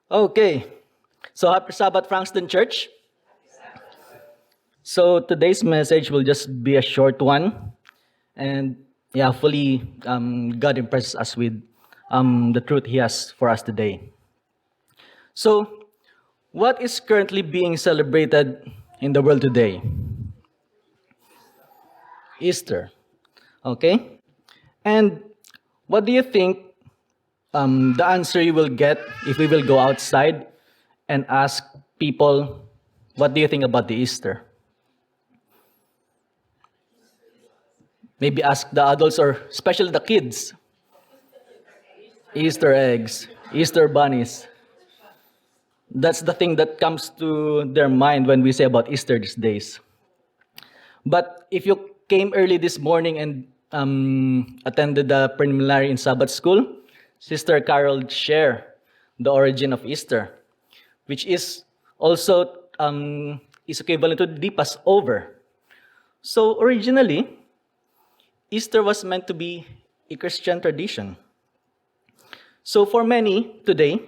Okay, so happy Sabbath, Frankston Church. So today's message will just be a short one, and yeah, hopefully God impresses us with the truth He has for us today. So, what is currently being celebrated in the world today? Easter. Okay, and what do you think the answer you will get if we will go outside and ask people, what do you think about the Easter? Maybe ask the adults or especially the kids. Easter eggs, Easter bunnies. That's the thing that comes to their mind when we say about Easter these days. But if you came early this morning and attended the preliminary in Sabbath school, Sister Carol shared the origin of Easter, which is also is equivalent to the Passover. So originally, Easter was meant to be a Christian tradition. So for many today,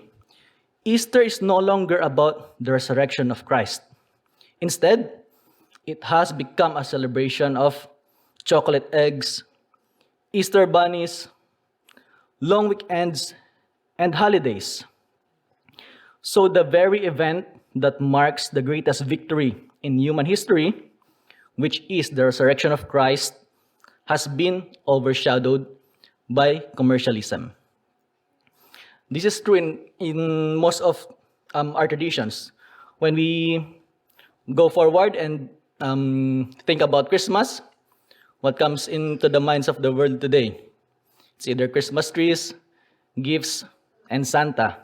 Easter is no longer about the resurrection of Christ. Instead, it has become a celebration of chocolate eggs, Easter bunnies, long weekends, and holidays. So the very event that marks the greatest victory in human history, which is the resurrection of Christ, has been overshadowed by commercialism. This is true in most of our traditions. When we go forward and think about Christmas, what comes into the minds of the world today? It's either Christmas trees, gifts, and Santa,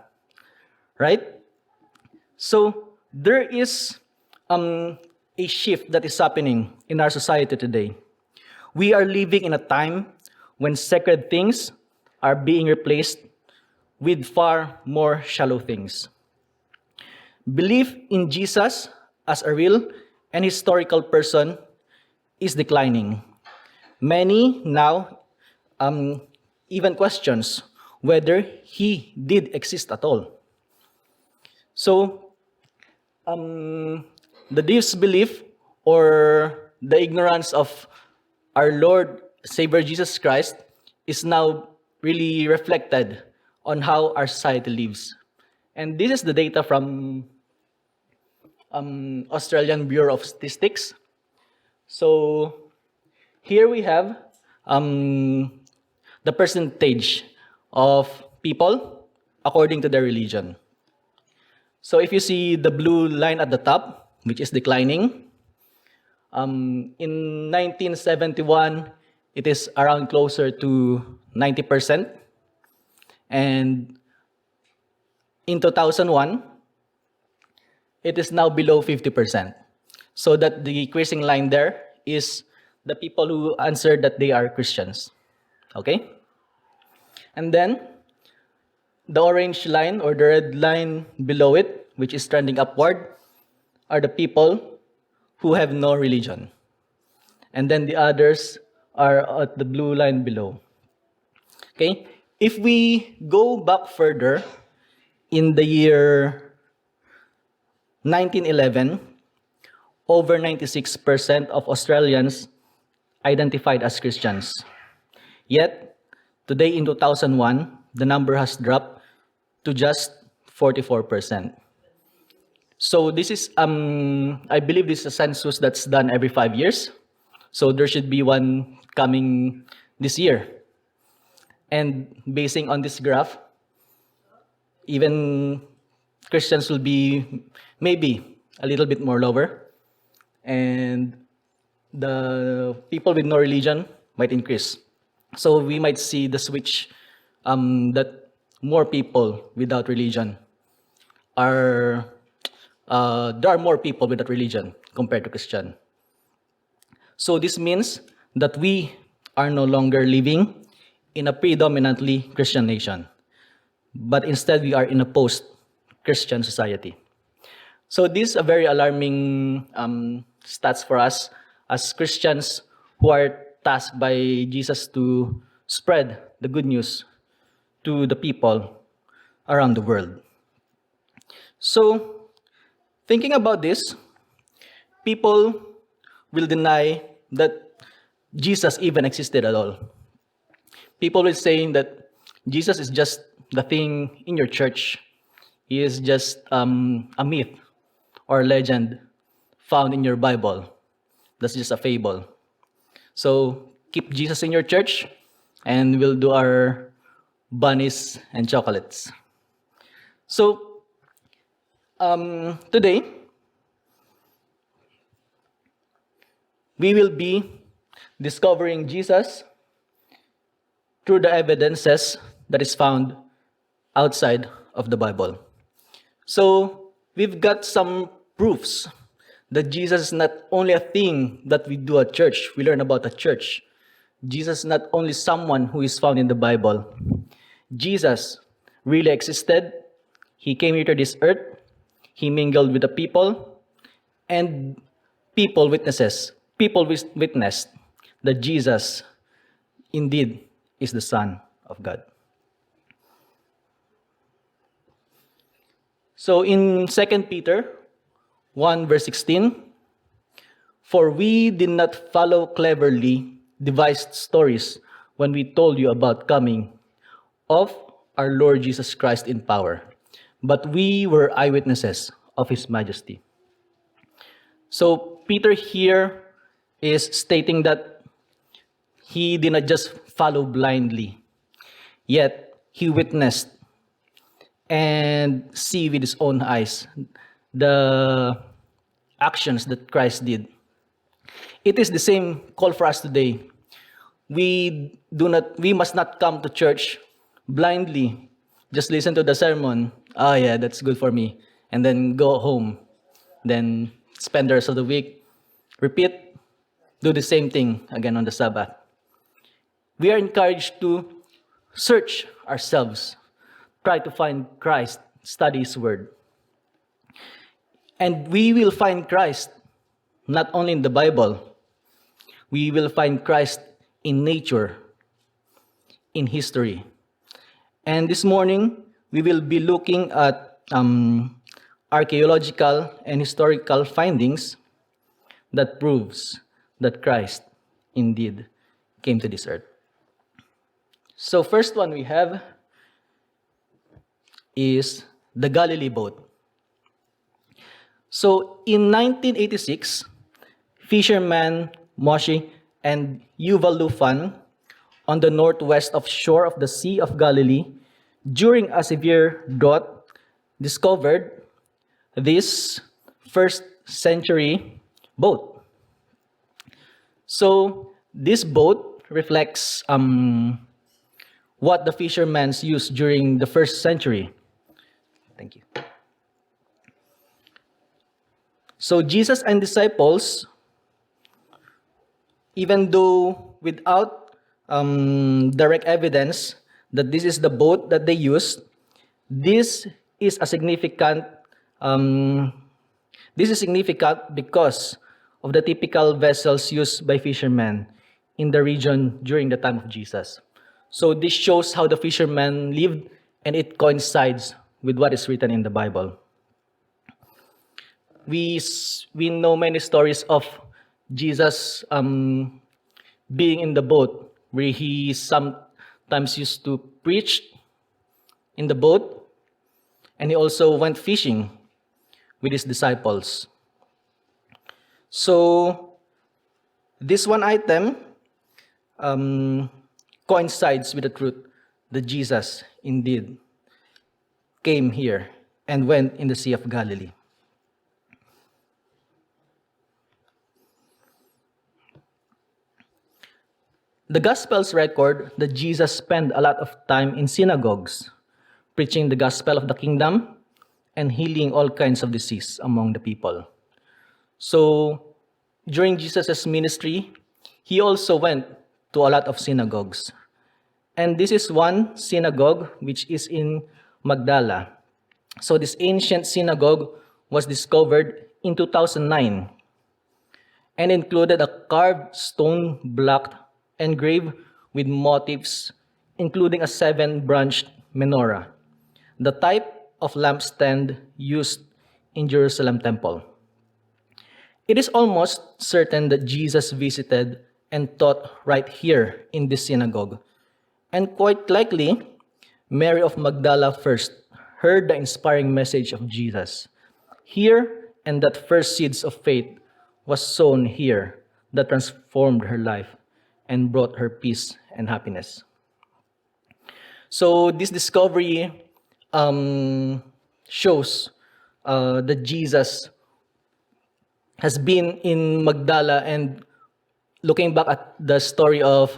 right? So there is a shift that is happening in our society today. We are living in a time when sacred things are being replaced with far more shallow things. Belief in Jesus as a real and historical person is declining. Many now even questions whether he did exist at all. So, the disbelief or the ignorance of our Lord Savior Jesus Christ is now really reflected on how our society lives. And this is the data from Australian Bureau of Statistics. So here we have the percentage of people according to their religion. So if you see the blue line at the top, which is declining, in 1971, it is around closer to 90%. And in 2001, it is now below 50%. So that the decreasing line there is the people who answered that they are Christians. Okay? And then, the orange line or the red line below it, which is trending upward, are the people who have no religion. And then the others are at the blue line below. Okay? If we go back further, in the year 1911, over 96% of Australians identified as Christians. Yet, today in 2001, the number has dropped to just 44%. So this is, I believe this is a census that's done every 5 years. So there should be one coming this year. And basing on this graph, even Christians will be maybe a little bit more lower. And the people with no religion might increase. So we might see the switch that more people without religion are, there are more people without religion compared to Christian. So this means that we are no longer living in a predominantly Christian nation, but instead we are in a post-Christian society. So this is a very alarming stats for us as Christians who are tasked by Jesus to spread the good news to the people around the world. So, thinking about this, people will deny that Jesus even existed at all. People will say that Jesus is just the thing in your church. He is just a myth or legend found in your Bible. That's just a fable. So keep Jesus in your church, and we'll do our bunnies and chocolates. So today, we will be discovering Jesus through the evidences that is found outside of the Bible. So we've got some proofs that Jesus is not only a thing that we do at church, we learn about at church. Jesus is not only someone who is found in the Bible. Jesus really existed. He came here to this earth. He mingled with the people, and people witnessed that Jesus indeed is the Son of God. So in 2 Peter 1 verse 16, "For we did not follow cleverly devised stories when we told you about coming of our Lord Jesus Christ in power, but we were eyewitnesses of His majesty." So Peter here is stating that he did not just follow blindly, yet he witnessed and see with his own eyes the actions that Christ did. It is the same call for us today. We must not come to church blindly. Just listen to the sermon. Oh yeah, that's good for me. And then go home. Then spend the rest of the week. Repeat. Do the same thing again on the Sabbath. We are encouraged to search ourselves. Try to find Christ. Study His Word. And we will find Christ not only in the Bible. We will find Christ in nature, in history. And this morning, we will be looking at archaeological and historical findings that proves that Christ indeed came to this earth. So first one we have is the Galilee boat. So in 1986, fisherman Moshe and Yuval Lufan on the northwest of shore of the Sea of Galilee during a severe drought discovered this first century boat. So this boat reflects what the fishermen used during the first century. Thank you. So Jesus and disciples, even though without direct evidence that this is the boat that they used, this is significant because of the typical vessels used by fishermen in the region during the time of Jesus. So this shows how the fishermen lived, and it coincides with what is written in the Bible. We know many stories of Jesus being in the boat, where he sometimes used to preach in the boat, and he also went fishing with his disciples. So this one item coincides with the truth that Jesus indeed came here and went in the Sea of Galilee. The Gospels record that Jesus spent a lot of time in synagogues, preaching the gospel of the kingdom and healing all kinds of disease among the people. So, during Jesus' ministry, he also went to a lot of synagogues. And this is one synagogue which is in Magdala. So this ancient synagogue was discovered in 2009 and included a carved stone block engraved with motifs, including a 7-branched menorah. The type of lampstand used in Jerusalem temple. It is almost certain that Jesus visited and taught right here in this synagogue. And quite likely, Mary of Magdala first heard the inspiring message of Jesus here, and that first seeds of faith was sown here that transformed her life and brought her peace and happiness. So this discovery shows that Jesus has been in Magdala, and looking back at the story of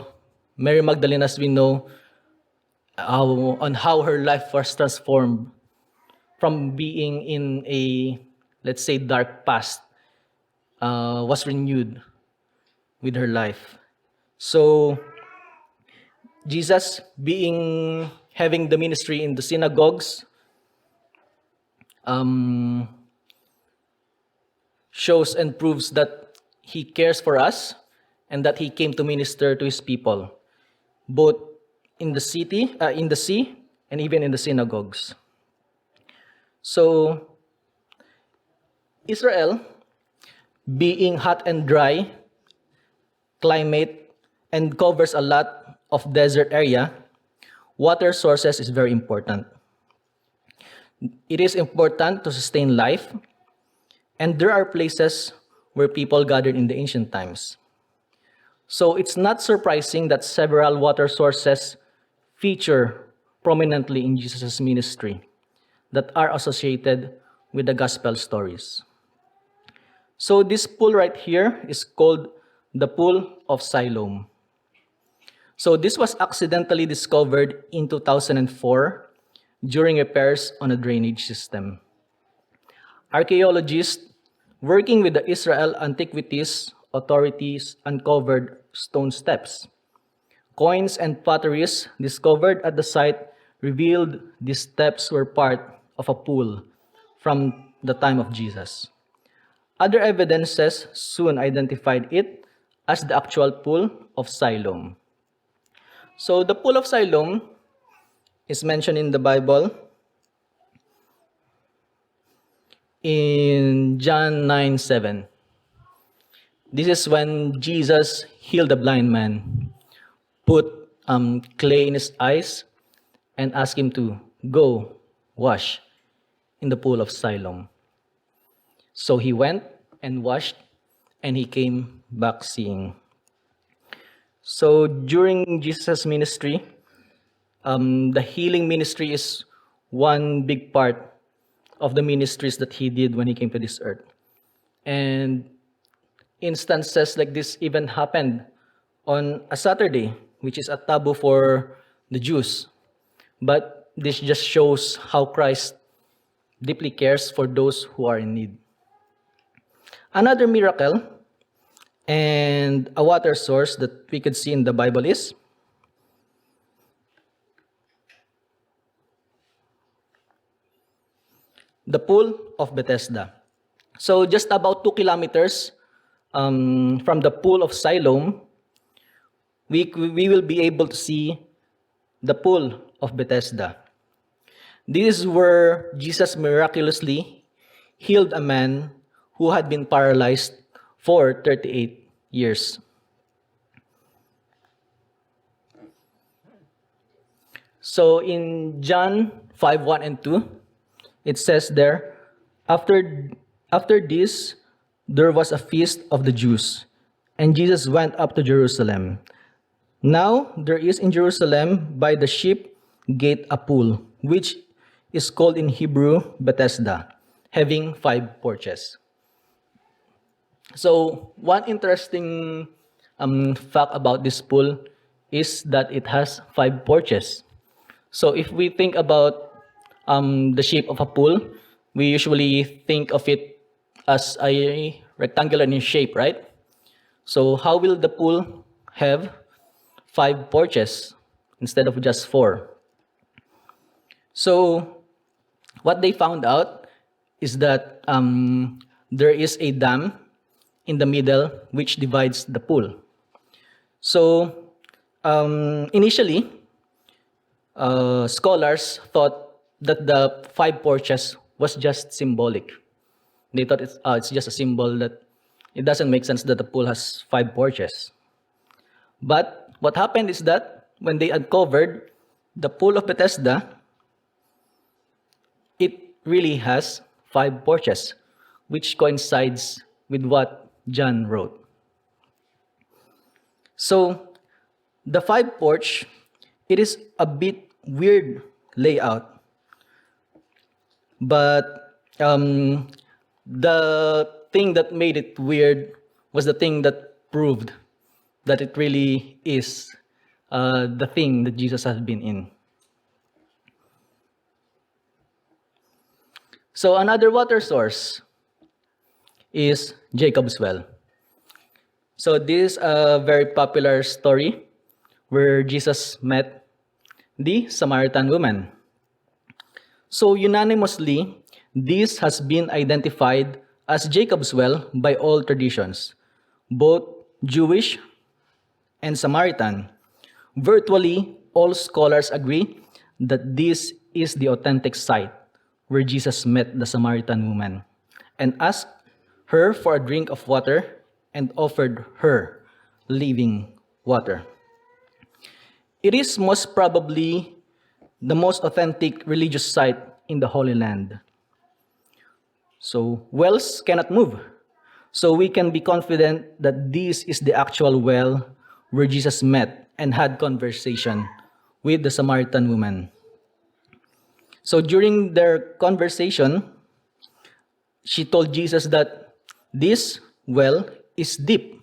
Mary Magdalene, as we know, on how her life was transformed from being in a, let's say, dark past, was renewed with her life. So Jesus having the ministry in the synagogues shows and proves that he cares for us and that he came to minister to his people, both in the city, in the sea, and even in the synagogues. So Israel, being hot and dry climate and covers a lot of desert area, water sources is very important. It is important to sustain life, and there are places where people gathered in the ancient times. So it's not surprising that several water sources feature prominently in Jesus' ministry that are associated with the gospel stories. So this pool right here is called the Pool of Siloam. So this was accidentally discovered in 2004 during repairs on a drainage system. Archaeologists working with the Israel Antiquities authorities uncovered stone steps. Coins and potteries discovered at the site revealed these steps were part of a pool from the time of Jesus. Other evidences soon identified it as the actual Pool of Siloam. So the Pool of Siloam is mentioned in the Bible in John 9:7. This is when Jesus healed the blind man, put clay in his eyes, and asked him to go wash in the Pool of Siloam. So he went and washed, and he came back seeing. So during Jesus' ministry, the healing ministry is one big part of the ministries that he did when he came to this earth. And instances like this even happened on a Saturday, which is a taboo for the Jews. But this just shows how Christ deeply cares for those who are in need. Another miracle and a water source that we could see in the Bible is the Pool of Bethesda. So just about 2 kilometers from the Pool of Siloam, we will be able to see the Pool of Bethesda. This is where Jesus miraculously healed a man who had been paralyzed for 38 years. So in John 5:1 and 2, it says there, after this, there was a feast of the Jews, and Jesus went up to Jerusalem. Now there is in Jerusalem by the sheep gate a pool, which is called in Hebrew Bethesda, having 5 porches. So one interesting fact about this pool is that it has 5 porches. So if we think about the shape of a pool, we usually think of it as a rectangular in shape, right? So how will the pool have 5 porches instead of just 4? So what they found out is that there is a dam in the middle which divides the pool. So initially, scholars thought that the 5 porches was just symbolic. They thought it's just a symbol, that it doesn't make sense that the pool has 5 porches. But what happened is that when they uncovered the pool of Bethesda, it really has 5 porches, which coincides with what John wrote. So the 5 porch, it is a bit weird layout, but the thing that made it weird was the thing that proved that it really is the thing that Jesus has been in. So another water source is Jacob's well. So this is a very popular story where Jesus met the Samaritan woman. So unanimously, this has been identified as Jacob's well by all traditions, both Jewish and Samaritan. Virtually all scholars agree that this is the authentic site where Jesus met the Samaritan woman and asked her for a drink of water and offered her living water. It is most probably the most authentic religious site in the Holy Land. So wells cannot move. So we can be confident that this is the actual well where Jesus met and had conversation with the Samaritan woman. So during their conversation, she told Jesus that this well is deep,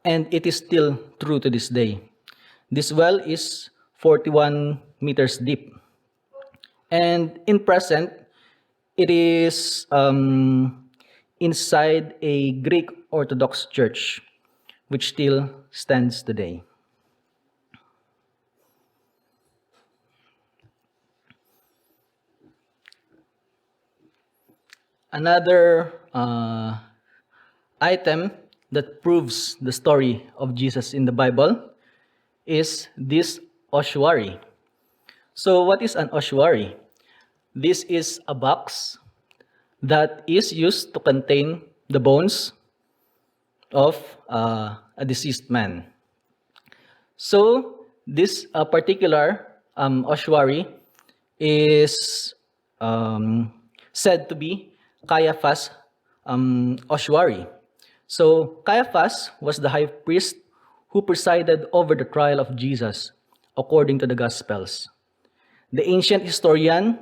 and it is still true to this day. This well is 41 meters deep, and in present, it is inside a Greek Orthodox church, which still stands today. Another item that proves the story of Jesus in the Bible is this ossuary. So what is an ossuary? This is a box that is used to contain the bones of a deceased man. So this particular ossuary is said to be Caiaphas' ossuary. So Caiaphas was the high priest who presided over the trial of Jesus, according to the Gospels. The ancient historian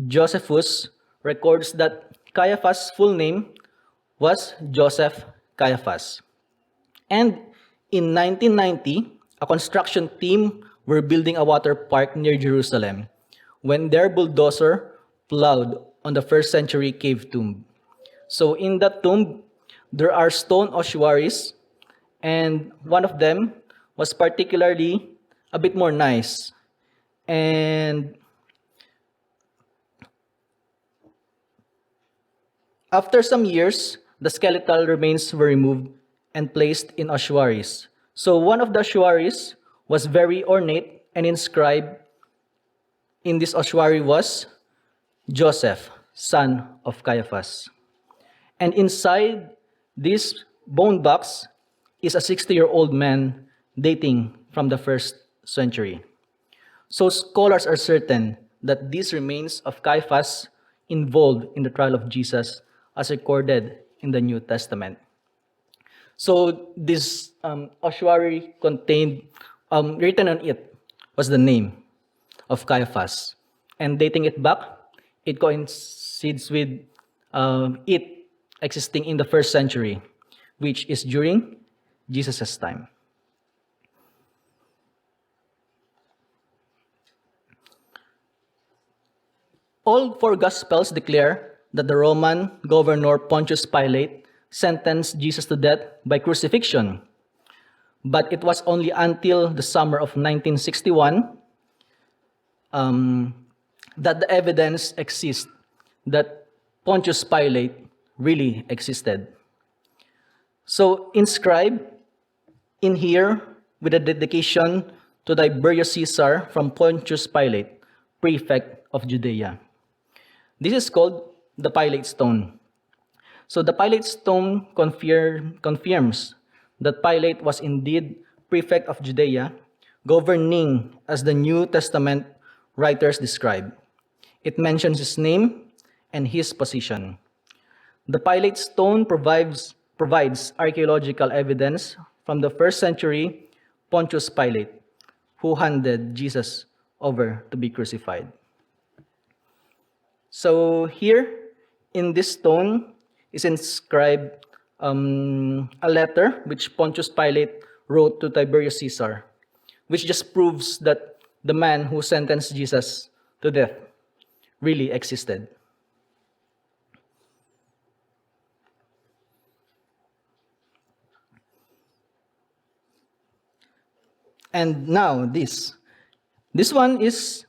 Josephus records that Caiaphas' full name was Joseph Caiaphas. And in 1990, a construction team were building a water park near Jerusalem when their bulldozer plowed on the first century cave tomb. So in that tomb, there are stone ossuaries, and one of them was particularly a bit more nice. And after some years, the skeletal remains were removed and placed in ossuaries. So one of the ossuaries was very ornate, and inscribed in this ossuary was Joseph, son of Caiaphas. And inside this bone box is a 60-year-old man dating from the first century. So scholars are certain that these remains of Caiaphas involved in the trial of Jesus as recorded in the New Testament. So this ossuary contained, written on it was the name of Caiaphas. And dating it back, it coincides with it existing in the first century, which is during Jesus' time. All 4 Gospels declare that the Roman governor Pontius Pilate sentenced Jesus to death by crucifixion. But it was only until the summer of 1961 that the evidence exists that Pontius Pilate really existed. So inscribed in here with a dedication to Tiberius Caesar from Pontius Pilate, prefect of Judea. This is called the Pilate Stone. So the Pilate Stone confirms that Pilate was indeed prefect of Judea, governing as the New Testament writers describe. It mentions his name and his position. The Pilate Stone provides archaeological evidence from the first century Pontius Pilate, who handed Jesus over to be crucified. So here in this stone is inscribed a letter which Pontius Pilate wrote to Tiberius Caesar, which just proves that the man who sentenced Jesus to death really existed. And now this one is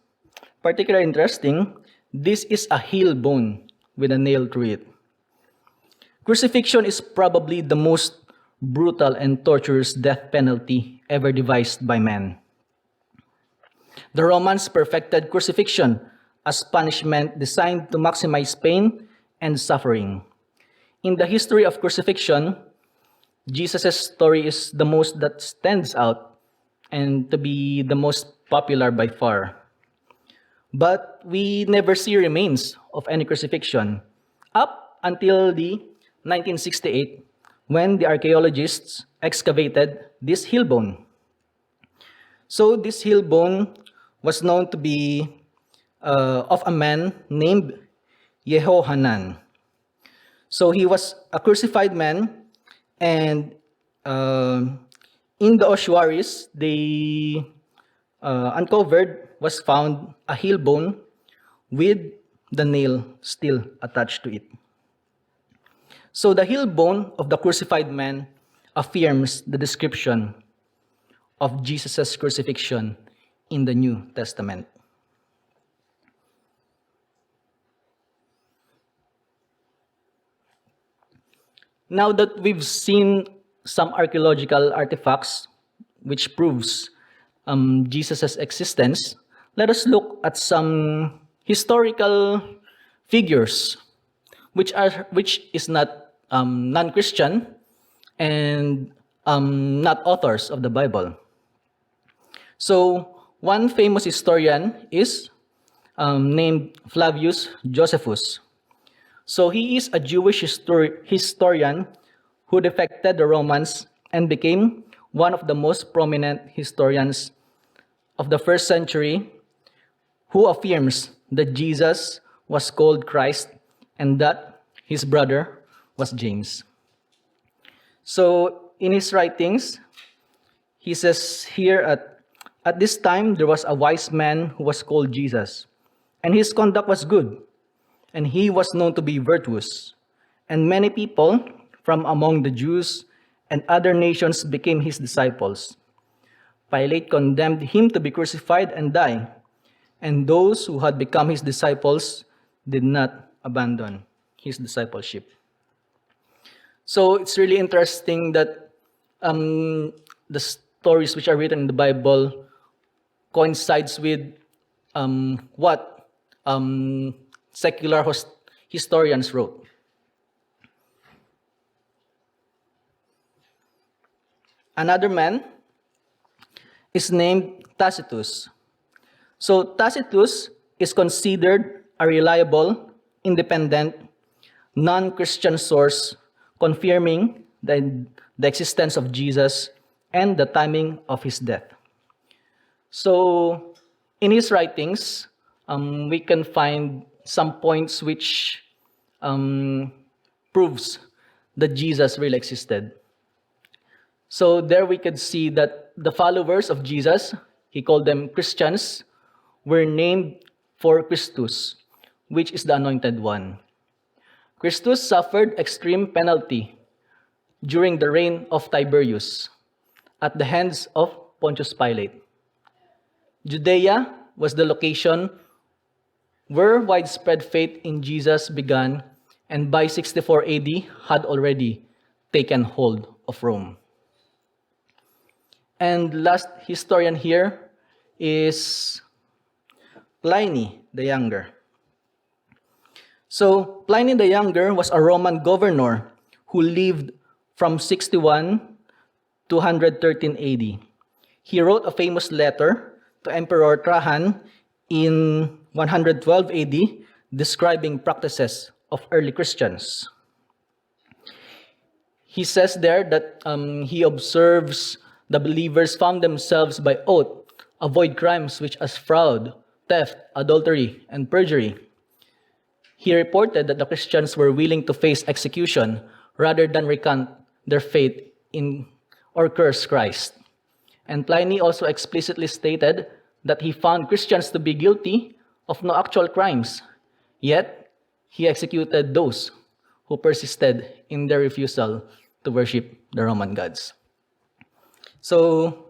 particularly interesting. This is a heel bone with a nail through it. Crucifixion is probably the most brutal and torturous death penalty ever devised by man. The Romans perfected crucifixion as punishment designed to maximize pain and suffering. In the history of crucifixion, Jesus' story is the most that stands out and to be the most popular by far. But we never see remains of any crucifixion up until the 1968, when the archaeologists excavated this heel bone. So this heel bone was known to be of a man named Yehohanan. So he was a crucified man, and in the ossuaries, they uncovered was found a heel bone with the nail still attached to it. So the heel bone of the crucified man affirms the description of Jesus' crucifixion in the New Testament. Now that we've seen some archaeological artifacts which proves Jesus' existence, let us look at some historical figures which is not non-Christian and not authors of the Bible. So one famous historian is named Flavius Josephus. So he is a Jewish historian who defected the Romans and became one of the most prominent historians of the first century, who affirms that Jesus was called Christ and that his brother was James. So in his writings, he says here, at this time there was a wise man who was called Jesus, and his conduct was good, and he was known to be virtuous. And many people from among the Jews and other nations became his disciples. Pilate condemned him to be crucified and die, and those who had become his disciples did not abandon his discipleship. So it's really interesting that the stories which are written in the Bible coincides with what secular historians wrote. Another man is named Tacitus. So Tacitus is considered a reliable, independent, non-Christian source confirming the existence of Jesus and the timing of his death. So in his writings, we can find some points which proves that Jesus really existed. So there we could see that the followers of Jesus, he called them Christians, were named for Christus, which is the Anointed One. Christus suffered extreme penalty during the reign of Tiberius at the hands of Pontius Pilate. Judea was the location where widespread faith in Jesus began, and by 64 AD had already taken hold of Rome. And last historian here is Pliny the Younger. So Pliny the Younger was a Roman governor who lived from 61 to 113 AD. He wrote a famous letter to Emperor Trajan in 112 AD describing practices of early Christians. He says there that he observes the believers found themselves by oath avoid crimes which as fraud, theft, adultery, and perjury. He reported that the Christians were willing to face execution rather than recant their faith in or curse Christ. And Pliny also explicitly stated that he found Christians to be guilty of no actual crimes, yet he executed those who persisted in their refusal to worship the Roman gods. So,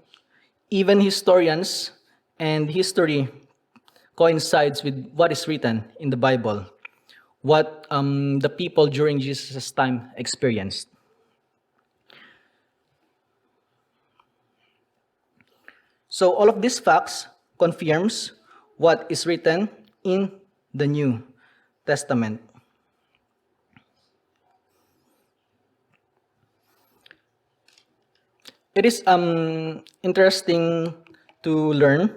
even historians and history coincides with what is written in the Bible, what the people during Jesus' time experienced. So all of these facts confirms what is written in the New Testament. It is interesting to learn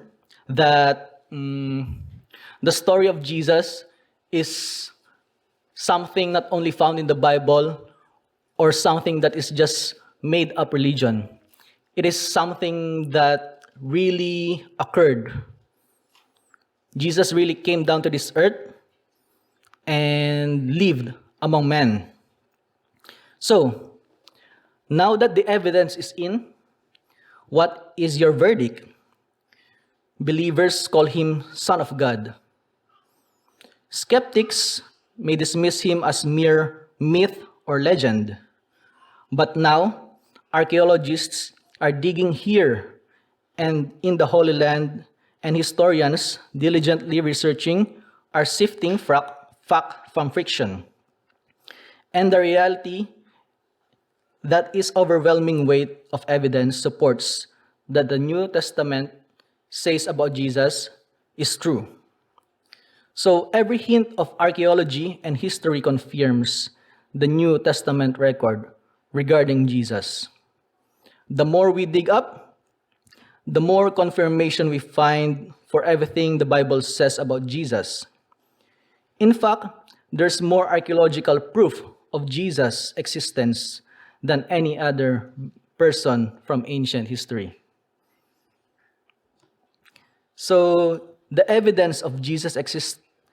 that the story of Jesus is something not only found in the Bible or something that is just made up religion. It is something that really occurred. Jesus really came down to this earth and lived among men. So, now that the evidence is in, what is your verdict? Believers call him Son of God. Skeptics may dismiss him as mere myth or legend. But now, archaeologists are digging here and in the Holy Land, and historians diligently researching are sifting fact from fiction. And the reality that is overwhelming weight of evidence supports that the New Testament says about Jesus is true. So every hint of archaeology and history confirms the New Testament record regarding Jesus. The more we dig up, the more confirmation we find for everything the Bible says about Jesus. In fact, there's more archaeological proof of Jesus' existence than any other person from ancient history. So, the evidence of Jesus'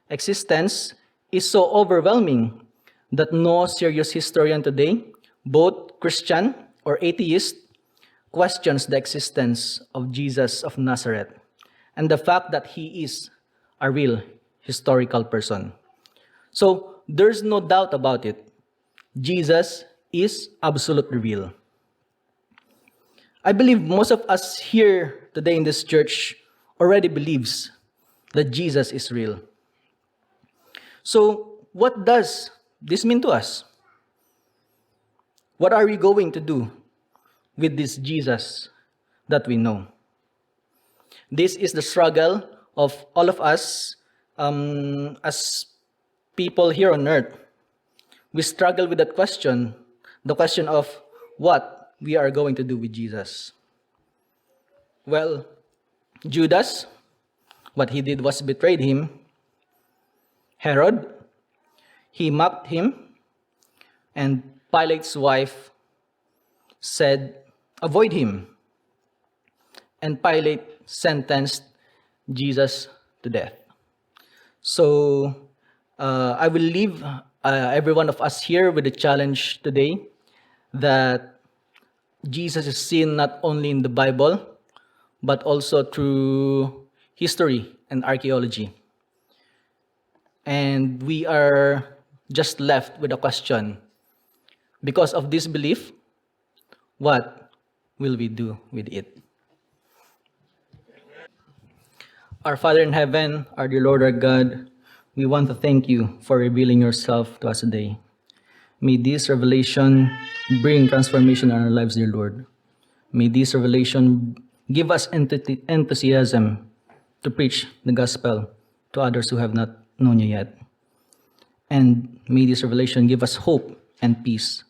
existence is so overwhelming that no serious historian today, both Christian or atheist, questions the existence of Jesus of Nazareth and the fact that he is a real historical person. So, there's no doubt about it. Jesus is absolutely real. I believe most of us here today in this church already believes that Jesus is real. So, what does this mean to us? What are we going to do with this Jesus that we know? This is the struggle of all of us as people here on earth. We struggle with that question, the question of what we are going to do with Jesus. Well, Judas, what he did was betrayed him. Herod, he mocked him. And Pilate's wife said, avoid him. And Pilate sentenced Jesus to death. So, I will leave every one of us here with a challenge today that Jesus is seen not only in the Bible, but also through history and archaeology. And we are just left with a question. Because of this belief, what will we do with it? Our Father in heaven, our dear Lord, our God, we want to thank you for revealing yourself to us today. May this revelation bring transformation in our lives, dear Lord. May this revelation give us enthusiasm to preach the gospel to others who have not known you yet. And may this revelation give us hope and peace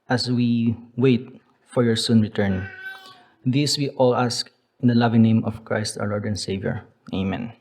as we wait for your soon return. This we all ask in the loving name of Christ, our Lord and Savior. Amen.